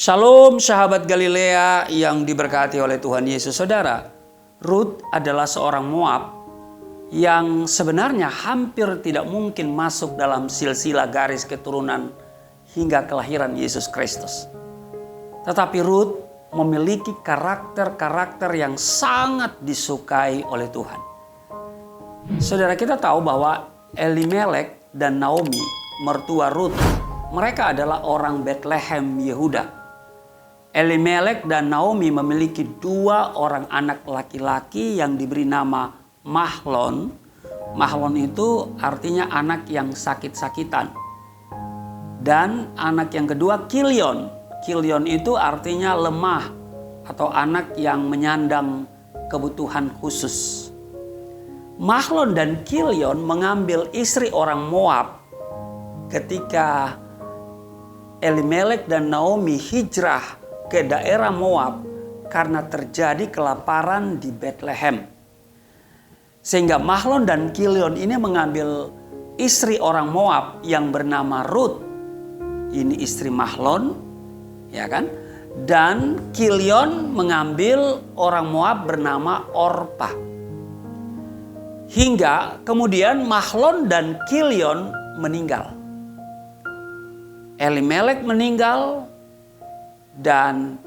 Shalom sahabat Galilea yang diberkati oleh Tuhan Yesus. Saudara, Rut adalah seorang Moab yang sebenarnya hampir tidak mungkin masuk dalam silsilah garis keturunan hingga kelahiran Yesus Kristus. Tetapi Rut memiliki karakter-karakter yang sangat disukai oleh Tuhan. Saudara, kita tahu bahwa Elimelek dan Naomi, mertua Rut, mereka adalah orang Bethlehem, Yehuda. Elimelek dan Naomi memiliki dua orang anak laki-laki yang diberi nama Mahlon. Mahlon itu artinya anak yang sakit-sakitan. Dan anak yang kedua Kilion. Kilion itu artinya lemah atau anak yang menyandang kebutuhan khusus. Mahlon dan Kilion mengambil istri orang Moab ketika Elimelek dan Naomi hijrah ke daerah Moab karena terjadi kelaparan di Bethlehem. Sehingga Mahlon dan Kilion ini mengambil istri orang Moab yang bernama Rut. Ini istri Mahlon, ya kan? Dan Kilion mengambil orang Moab bernama Orpa. Hingga kemudian Mahlon dan Kilion meninggal. Elimelek meninggal dan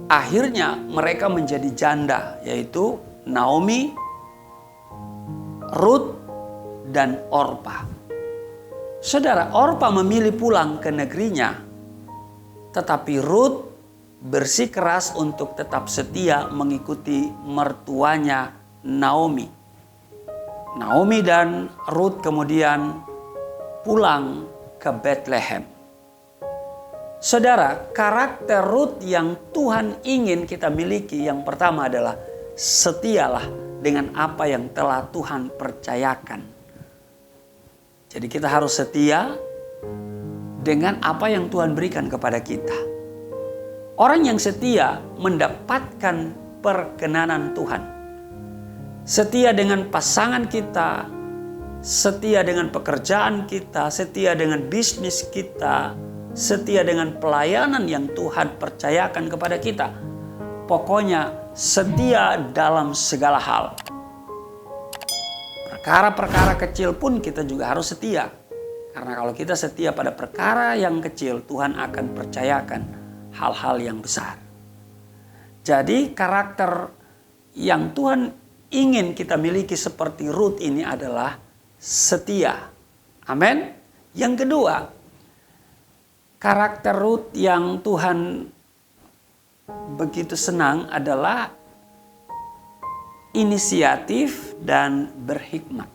akhirnya mereka menjadi janda, yaitu Naomi, Rut, dan Orpa. Saudara, Orpa memilih pulang ke negerinya, tetapi Rut bersikeras untuk tetap setia mengikuti mertuanya Naomi. Naomi dan Rut kemudian pulang ke Bethlehem. Saudara, karakter Rut yang Tuhan ingin kita miliki yang pertama adalah setialah dengan apa yang telah Tuhan percayakan. Jadi kita harus setia dengan apa yang Tuhan berikan kepada kita. Orang yang setia mendapatkan perkenanan Tuhan. Setia dengan pasangan kita, setia dengan pekerjaan kita, setia dengan bisnis kita, setia dengan pelayanan yang Tuhan percayakan kepada kita. Pokoknya setia dalam segala hal. Perkara-perkara kecil pun kita juga harus setia. Karena kalau kita setia pada perkara yang kecil, Tuhan akan percayakan hal-hal yang besar. Jadi karakter yang Tuhan ingin kita miliki seperti Rut ini adalah setia. Amin. Yang kedua, karakter Rut yang Tuhan begitu senang adalah inisiatif dan berhikmat.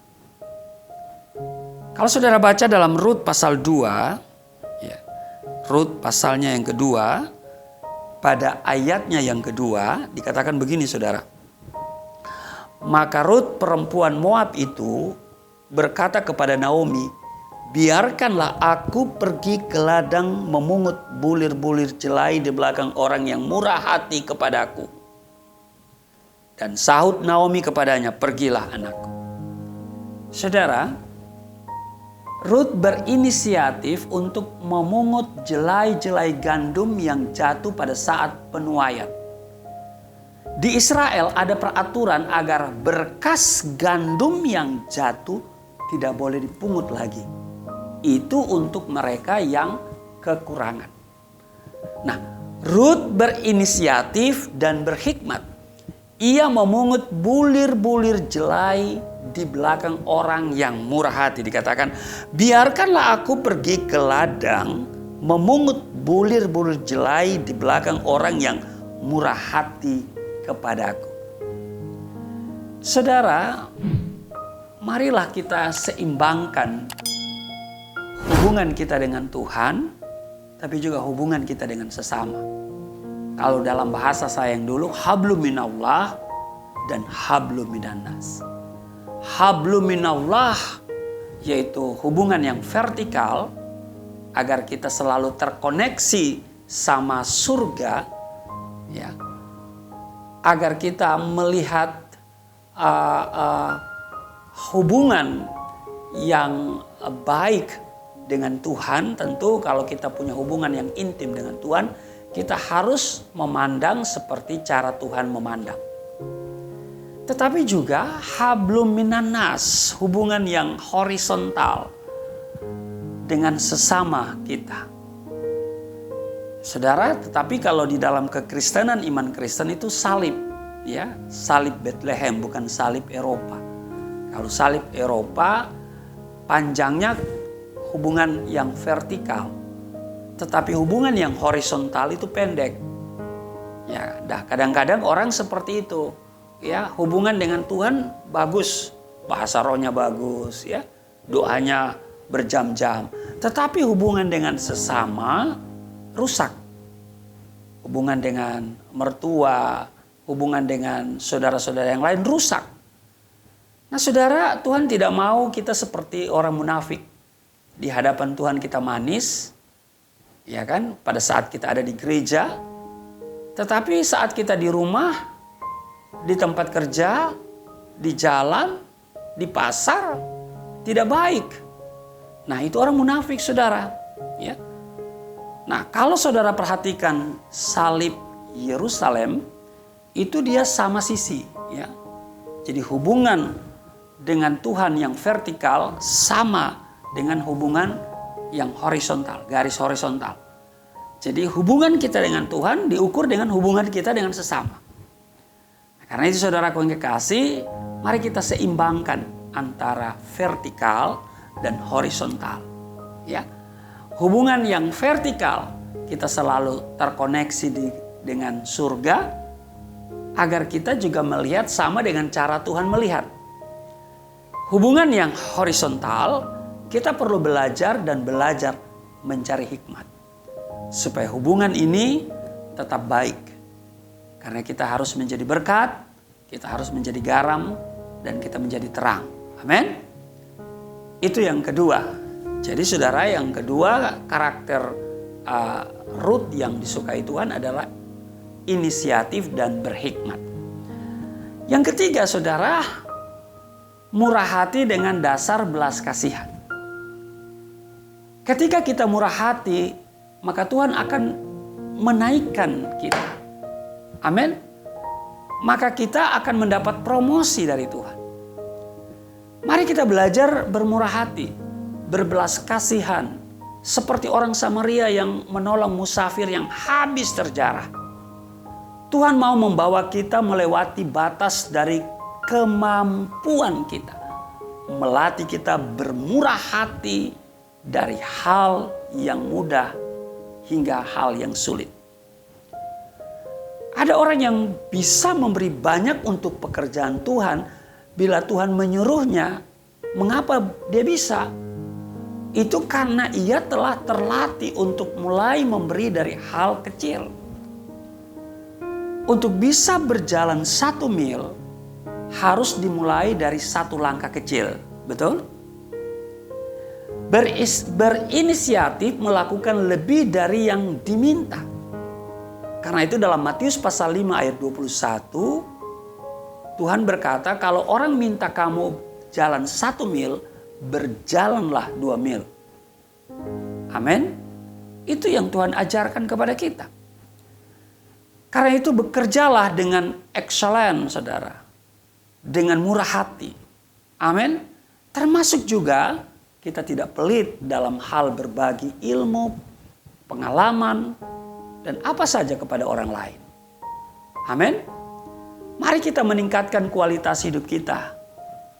Kalau saudara baca dalam Rut pasal 2, ya, Rut pasalnya yang kedua, pada ayatnya yang kedua dikatakan begini saudara. Maka Rut perempuan Moab itu berkata kepada Naomi, biarkanlah aku pergi ke ladang memungut bulir-bulir jelai di belakang orang yang murah hati kepadaku. Dan sahut Naomi kepadanya, pergilah anakku. Saudara, Rut berinisiatif untuk memungut jelai-jelai gandum yang jatuh pada saat penuaian. Di Israel ada peraturan agar berkas gandum yang jatuh tidak boleh dipungut lagi. Itu untuk mereka yang kekurangan. Nah, Rut berinisiatif dan berhikmat. Ia memungut bulir-bulir jelai di belakang orang yang murah hati. Dikatakan, biarkanlah aku pergi ke ladang memungut bulir-bulir jelai di belakang orang yang murah hati kepadaku. Saudara, marilah kita seimbangkan hubungan kita dengan Tuhan, tapi juga hubungan kita dengan sesama. Kalau dalam bahasa saya yang dulu, hablum minallah dan hablum minannas. Hablum minallah yaitu hubungan yang vertikal agar kita selalu terkoneksi sama surga, ya. Agar kita melihat hubungan yang baik dengan Tuhan. Tentu kalau kita punya hubungan yang intim dengan Tuhan, kita harus memandang seperti cara Tuhan memandang. Tetapi juga hablum minan nas, hubungan yang horizontal dengan sesama kita. Saudara, tetapi kalau di dalam kekristenan, iman Kristen itu salib, ya, salib Bethlehem, bukan salib Eropa. Kalau salib Eropa panjangnya hubungan yang vertikal, tetapi hubungan yang horizontal itu pendek. Ya, kadang-kadang orang seperti itu, ya, hubungan dengan Tuhan bagus, bahasa rohnya bagus, ya, doanya berjam-jam, tetapi hubungan dengan sesama rusak. Hubungan dengan mertua, hubungan dengan saudara-saudara yang lain rusak. Nah, saudara, Tuhan tidak mau kita seperti orang munafik. Di hadapan Tuhan kita manis, ya kan, pada saat kita ada di gereja, tetapi saat kita di rumah, di tempat kerja, di jalan, di pasar, tidak baik. Nah, itu orang munafik, saudara, ya. Nah, kalau saudara perhatikan salib Yerusalem, itu dia sama sisi, ya. Jadi hubungan dengan Tuhan yang vertikal sama dengan hubungan yang horizontal, garis horizontal. Jadi hubungan kita dengan Tuhan diukur dengan hubungan kita dengan sesama. Nah, karena itu saudaraku yang kekasih, mari kita seimbangkan antara vertikal dan horizontal, ya. Hubungan yang vertikal, kita selalu terkoneksi dengan surga, agar kita juga melihat sama dengan cara Tuhan melihat. Hubungan yang horizontal, kita perlu belajar dan belajar mencari hikmat, supaya hubungan ini tetap baik. Karena kita harus menjadi berkat, kita harus menjadi garam, dan kita menjadi terang. Amin. Itu yang kedua. Jadi saudara, yang kedua, karakter Ruth yang disukai Tuhan adalah inisiatif dan berhikmat. Yang ketiga, saudara, murah hati dengan dasar belas kasihan. Ketika kita murah hati, maka Tuhan akan menaikkan kita. Amin. Maka kita akan mendapat promosi dari Tuhan. Mari kita belajar bermurah hati, berbelas kasihan, seperti orang Samaria yang menolong musafir yang habis terjarah. Tuhan mau membawa kita melewati batas dari kemampuan kita, melatih kita bermurah hati dari hal yang mudah hingga hal yang sulit. Ada orang yang bisa memberi banyak untuk pekerjaan Tuhan bila Tuhan menyuruhnya. Mengapa dia bisa? Itu karena ia telah terlatih untuk mulai memberi dari hal kecil. Untuk bisa berjalan 1 mil, harus dimulai dari 1 langkah kecil. Betul? Berinisiatif melakukan lebih dari yang diminta. Karena itu dalam Matius pasal 5 ayat 21, Tuhan berkata, kalau orang minta kamu jalan 1 mil, berjalanlah 2 mil. Amin. Itu yang Tuhan ajarkan kepada kita. Karena itu bekerjalah dengan excellent, saudara. Dengan murah hati. Amin. Termasuk juga kita tidak pelit dalam hal berbagi ilmu, pengalaman, dan apa saja kepada orang lain. Amin. Mari kita meningkatkan kualitas hidup kita.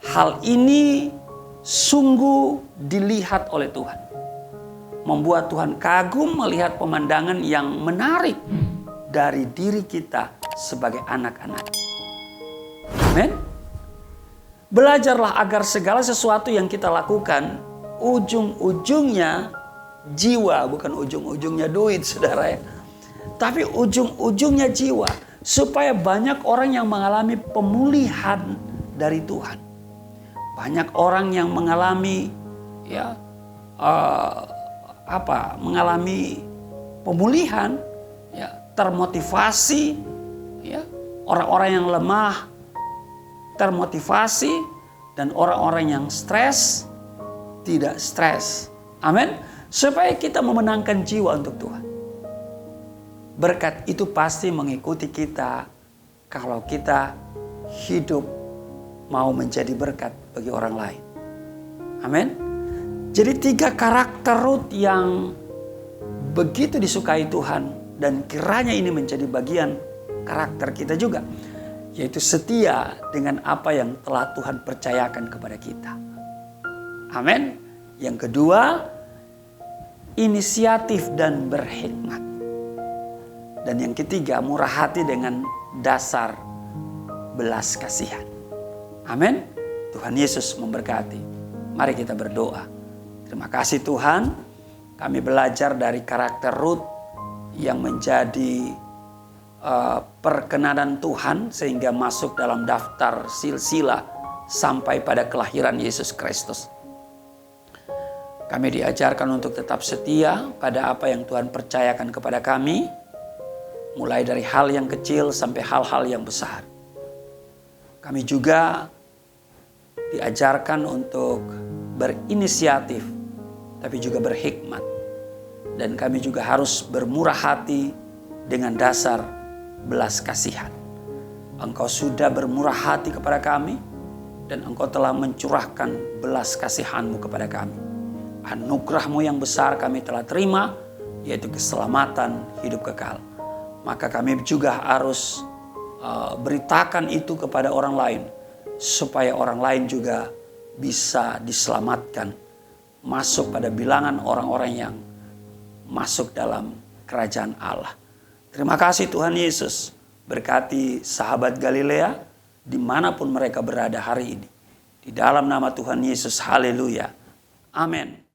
Hal ini sungguh dilihat oleh Tuhan. Membuat Tuhan kagum melihat pemandangan yang menarik dari diri kita sebagai anak-anak. Amin. Belajarlah agar segala sesuatu yang kita lakukan ujung-ujungnya jiwa, bukan ujung-ujungnya duit, saudara ya. Tapi ujung-ujungnya jiwa, supaya banyak orang yang mengalami pemulihan dari Tuhan. Banyak orang yang mengalami mengalami pemulihan, ya, termotivasi, ya, orang-orang yang lemah termotivasi, dan orang-orang yang stres tidak stres. Amin. Supaya kita memenangkan jiwa untuk Tuhan. berkat itu pasti mengikuti kita kalau kita hidup mau menjadi berkat bagi orang lain. Amin. Jadi 3 karakter Rut yang begitu disukai Tuhan dan kiranya ini menjadi bagian karakter kita juga, yaitu setia dengan apa yang telah Tuhan percayakan kepada kita. Amin. Yang kedua, inisiatif dan berhikmat. Dan yang ketiga, murah hati dengan dasar belas kasihan. Amin. Tuhan Yesus memberkati. Mari kita berdoa. Terima kasih Tuhan, kami belajar dari karakter Rut yang menjadi perkenanan Tuhan sehingga masuk dalam daftar silsilah sampai pada kelahiran Yesus Kristus. Kami diajarkan untuk tetap setia pada apa yang Tuhan percayakan kepada kami, mulai dari hal yang kecil sampai hal-hal yang besar. Kami juga diajarkan untuk berinisiatif, tapi juga berhikmat. Dan kami juga harus bermurah hati dengan dasar belas kasihan. Engkau sudah bermurah hati kepada kami, dan Engkau telah mencurahkan belas kasihan-Mu kepada kami. Anugerah-Mu yang besar kami telah terima, yaitu keselamatan hidup kekal. Maka kami juga harus beritakan itu kepada orang lain, supaya orang lain juga bisa diselamatkan, masuk pada bilangan orang-orang yang masuk dalam kerajaan Allah. Terima kasih Tuhan Yesus, berkati sahabat Galilea dimanapun mereka berada hari ini. Di dalam nama Tuhan Yesus, haleluya. Amin.